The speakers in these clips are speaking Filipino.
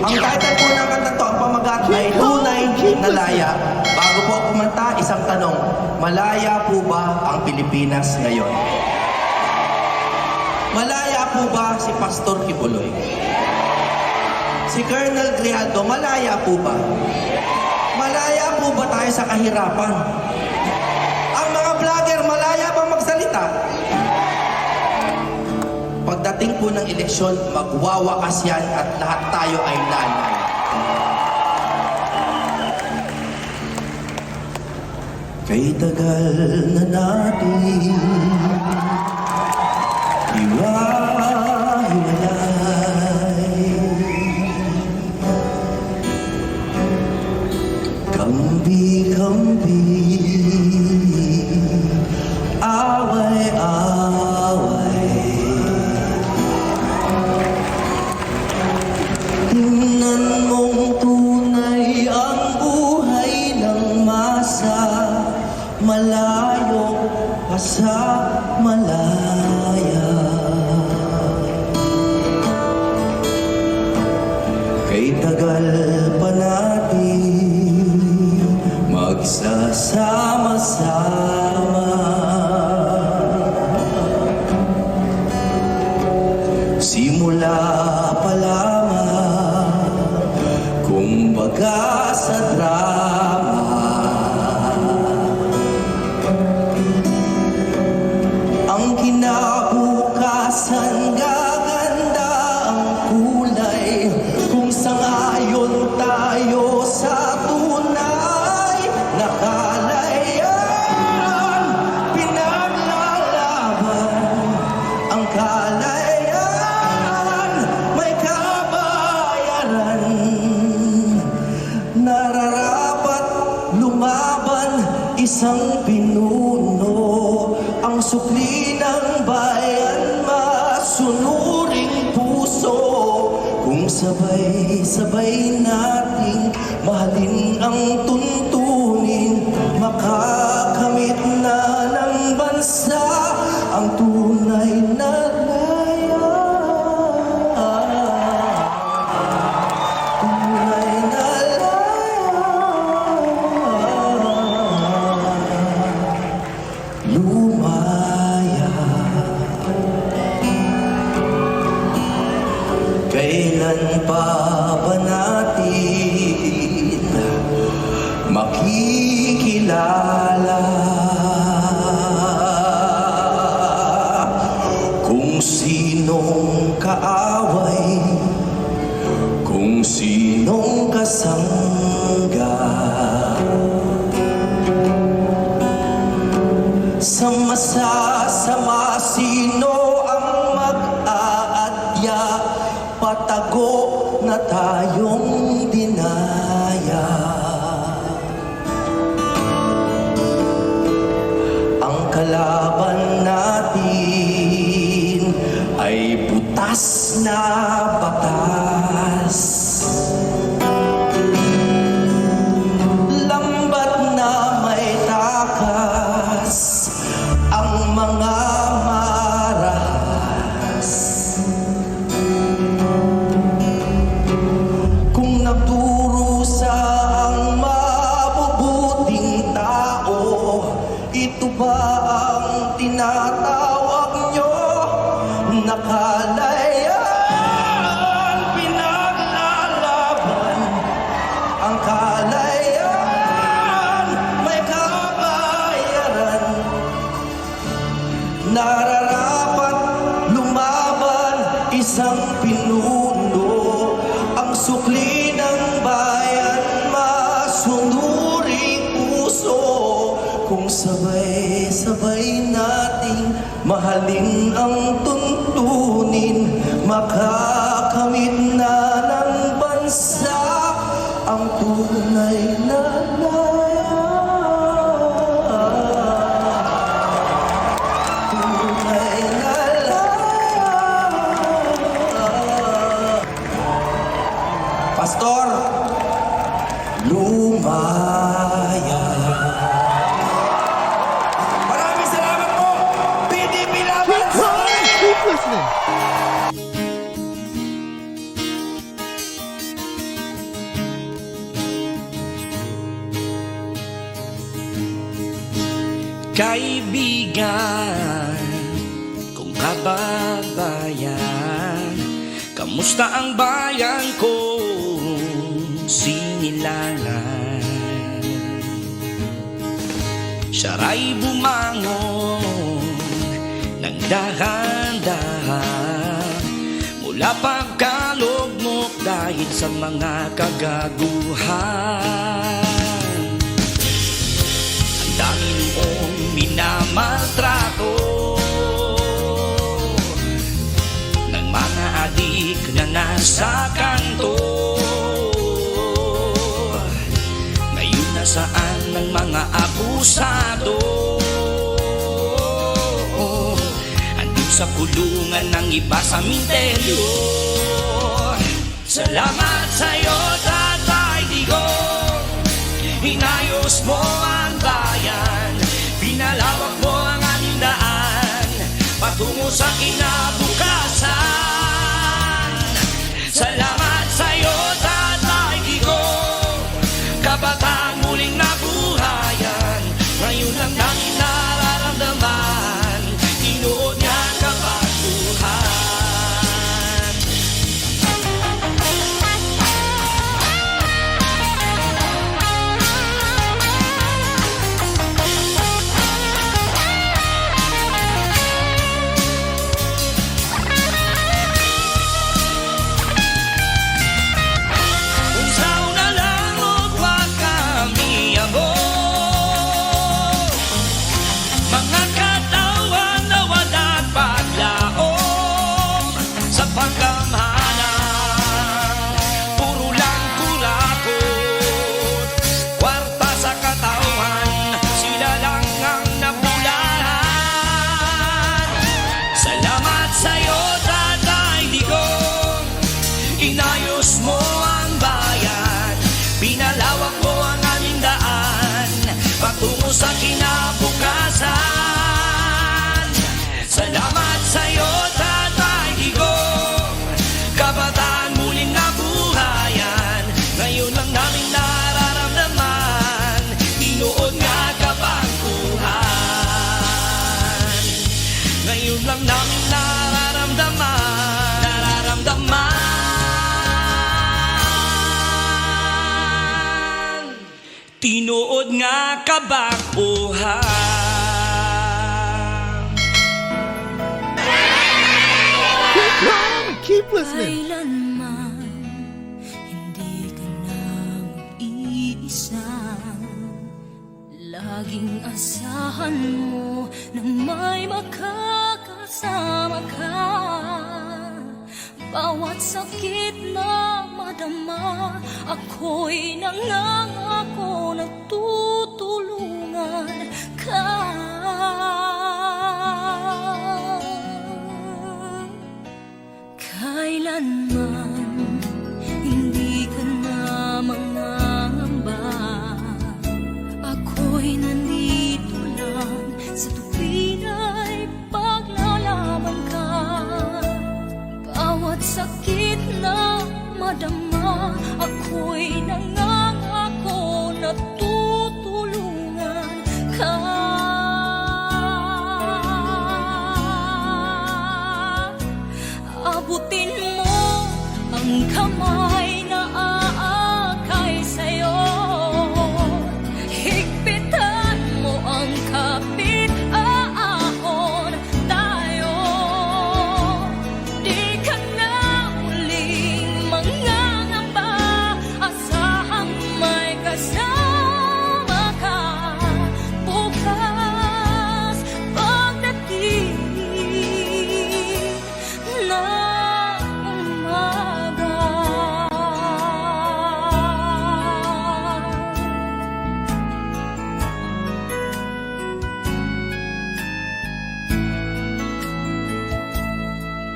Ang title po ng kanta to, ang pamagat ay Tunay na Laya. Bago po ako kumanta, isang tanong, malaya po ba ang Pilipinas ngayon? Malaya po ba si Pastor Kibuloy? Si Colonel Grijaldo, malaya po ba? Malaya po ba tayo sa kahirapan? Ang mga vlogger, malaya bang magsalita? Pagdating po ng eleksyon, magwawakas yan at lahat tayo ay lalaya. Kay tagal na natin hiwa-hiwalay, kambi-kambi, away-away. Tingnan mong tunay ang buhay ng masa, malayo pa sa malaya. Kay tagal pa natin magsasama-sama, simula pa lamang, kumbaga sa drama. Ang kinabukasan gaganda ang kulay, kung sangayon tayo sa tunay na kalayan. Pinaglalaban ang kalayan, may kabayaran. Nararapat lumaban isang pinuno, ang sukli ng bayan, masunuring puso. Kung sabay-sabay nating mahalin ang tuntunin, makakamit na ng bansa ang tunay na laya. Tunay na laya, lumaya. Kailan pa ba natin makikilala kung sinong kaaway, kung sinong kasangga? Sa masasama, sino ang mag-aadya? Patago na tayong dinaya. Ang kalaban natin ay butas na batas, lambat na may takas ang mga marahas. Kung nagdurusa ang mabubuting tao, ito ba ang tinatawag nyo na kalayan? Pinaglalaban ang kalayan, may kabayaran. Nararapat lumaban isang pinuno, ang sukli ng bayan, masunuring puso. Kung sabay-sabay nating mahalin ang tuntunin, makakamit na ng bansa ang tunay na laya. Tunay na laya. Pastor, lumaya. Maraming salamat po, PDP Laban! Keep listening. Kaibigan, kung kababayan, kamusta ang bayan kong sinilangan? Siya'y bumangon ng dahan-dahan mula pagkalugmok dahil sa mga kagaguhan. Ang dami noong minamaltrato ng mga adik na nasa kanto. Ngayon nasaan ng mga abusado? Andun sa kulungan ng iba sa minteryo. Salamat sa'yo, Tatay Digong, inayos mo ang bayan, pinalawak mo ang aming daan patungo sa kinabukasan. Salamat sa'yo, Tatay Digong, kabataan muling nabuhayan. Ngayon lang namin nararamdaman, tinuod niya kabaguhan. Inayos mo ang bayan, pinalawak mo ang aming daan patungo sa kinabukasan. Salamat sa'yo, Tatay Digong, kabataan muling nabuhayan. Ngayon lang namin nararamdaman, tinuod nga kabaguhan. Ngayon lang namin nararamdaman, tinuod nga kabaguhan. Keep listening. Kailanman hindi ka na mag-iisa. Laging asahan mo na may makakasama ka. Bawat sakit na madama, ako'y nangangako na tutulungan ka. Kailanman hindi ka na mangangamba, ako'y nandito lang sa tuwin ay paglalaban ka. Bawat sakit na madama, ako'y nangangako na tutulungan ka. Abutin mo ang kamay na aakay sa'yo, higpitan mo ang kapit aahon tayo. Di ka na muling mangangamba, asahang may kasama ka bukas pagdating na umaga.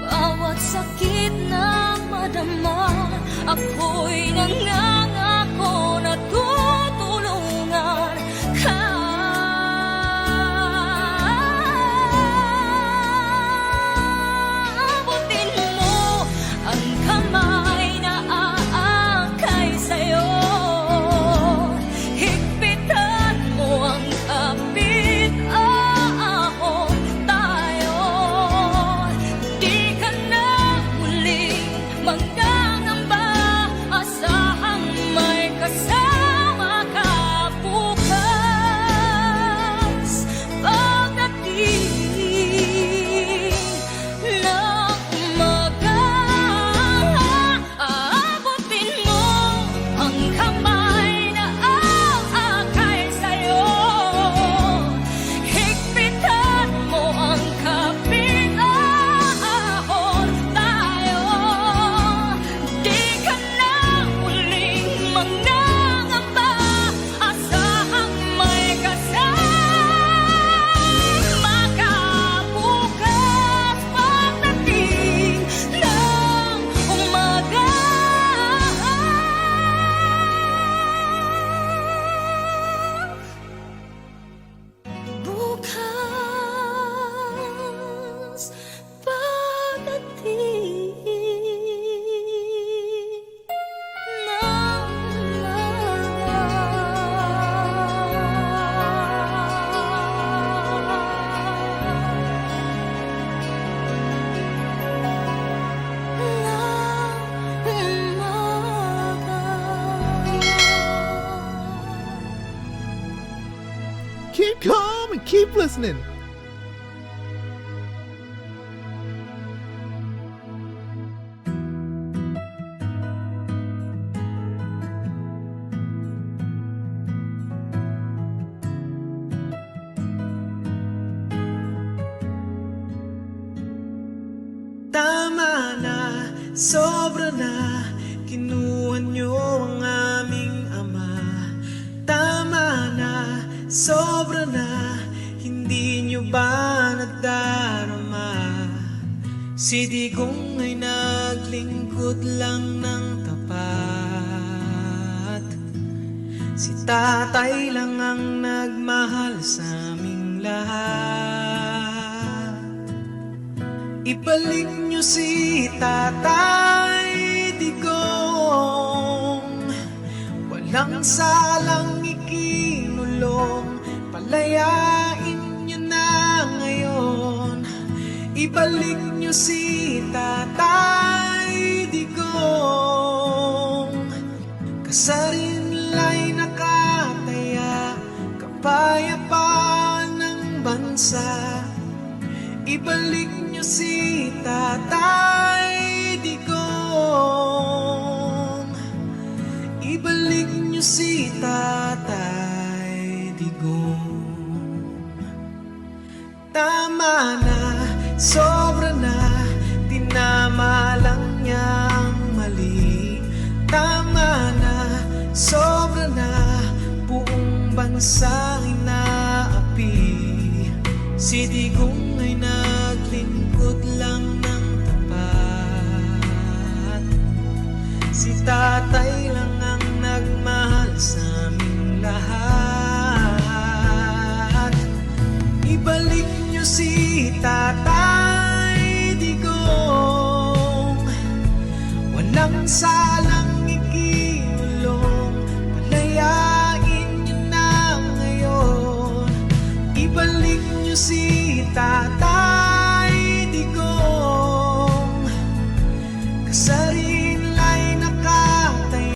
Bawat sakit na madama, ako'y nangangako na tutulungan ka. Abutin mo ang kamay na aakay sa'yo, higpitan mo ang kapit Keep listening. Tama na, sobra na, kinuha niyo ang aming ama. Tama na, sobra na, hindi niyo ba nadarama? Si Digong ay naglingkod lang ng tapat. Si tatay lang ang nagmahal sa aming lahat. Ibalik niyo si Tatay Digong, walang salang ikinulong, palayain niyo na ngayon. Ibalik niyo si Tatay Digong, kasarinlay nakataya, kapayapaan ng bansa. Ibalik niyo si Tatay Digong, ibalik niyo si Tatay Digong. Tama na, sobra na, tinama lang niya ang mali. Tama na, sobra na, buong bansa inaapi. Si Digong ay naglingkod lang ng tapat. Si tatay lang ang nagmahal sa aming lahat. Ibalik niyo si tatay